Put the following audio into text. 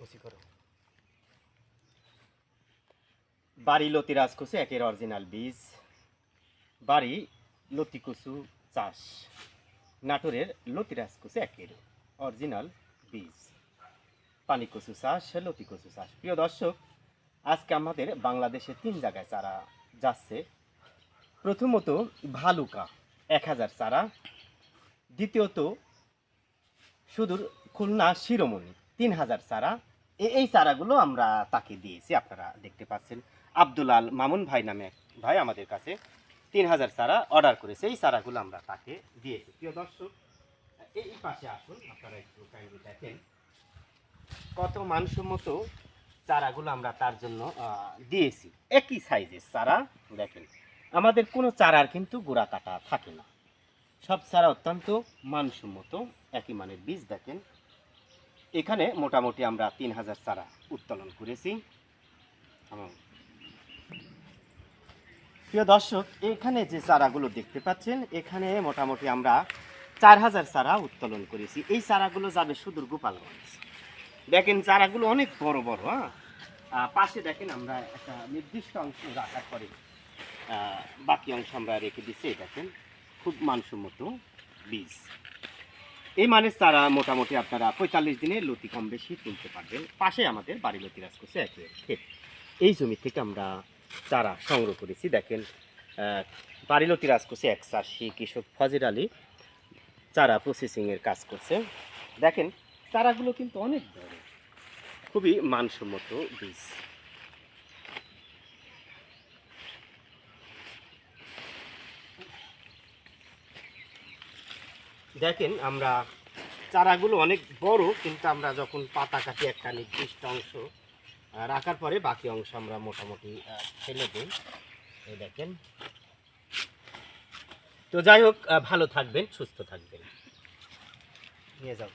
কুচি করো। বাড়ি লতি রাজকুচু একের অরিজিনাল বীজ। বাড়ি লতি কচু চাষ, নাটোরের লতি রাজকুচু একের অরিজিনাল বীজ। পানি কচু চাষ, লতি কচু চাষ। প্রিয় দর্শক, আজকে আমাদের বাংলাদেশে 3 জায়গায় চারা যাচ্ছে। প্রথমত ভালুকা 1000 চারা, দ্বিতীয়ত সুদূর খুলনা শিরোমণি 3000 চারা। এই চারাগুলো আমরা তাকে দিয়েছি, আপনারা দেখতে পাচ্ছেন। আব্দুল আল মামুন ভাই নামে এক ভাই আমাদের কাছে 3000 চারা অর্ডার করেছে, এই চারাগুলো আমরা তাকে দিয়েছি। প্রিয় দর্শক, এই পাশে আসুন, আপনারা একটু কাইন্ডলি দেখেন কত মানসম্মত চারাগুলো আমরা তার জন্য দিয়েছি। একই সাইজের চারা দেখেন, আমাদের কোনো চারার কিন্তু গোড়া কাটা থাকে না, সব চারা অত্যন্ত মানসম্মত, একই মানের বীজ। দেখেন এখানে মোটামুটি আমরা 3000 চারা উত্তোলন করেছি। প্রিয় দর্শক, এখানে যে চারাগুলো দেখতে পাচ্ছেন, এখানে মোটামুটি আমরা 4000 চারা উত্তোলন করেছি। এই চারাগুলো যাবে সুদূর গোপালগঞ্জ। দেখেন চারাগুলো অনেক বড় বড়। পাশে দেখেন আমরা একটা নির্দিষ্ট অংশ রাখার পরে বাকি অংশ আমরা রেখে দিচ্ছি। দেখেন খুব মানসম্মত বীজ। এই মানের চারা মোটামুটি আপনারা 45 দিনে লতি কম বেশি তুলতে পারবেন। পাশে আমাদের বাড়ি লতি রাজকুচু একের ক্ষেত, এই জমি থেকে আমরা চারা সংগ্রহ করেছি। দেখেন বাড়ি লতি রাজকুচু এক চাষি কৃষক ফজির আলী চারা প্রসেসিংয়ের কাজ করছে। দেখেন চারাগুলো কিন্তু অনেক বড়, খুবই মানসম্মত বীজ। দেখেন আমরা চারাগুলো অনেক বড়, কিন্তু আমরা যখন পাতা কাটি একটা নির্দিষ্ট অংশ রাখার পরে বাকি অংশ আমরা মোটামুটি ফেলে দিই। এই দেখেন। তো যাই হোক, ভালো থাকবেন, সুস্থ থাকবেন। নিয়ে যাও।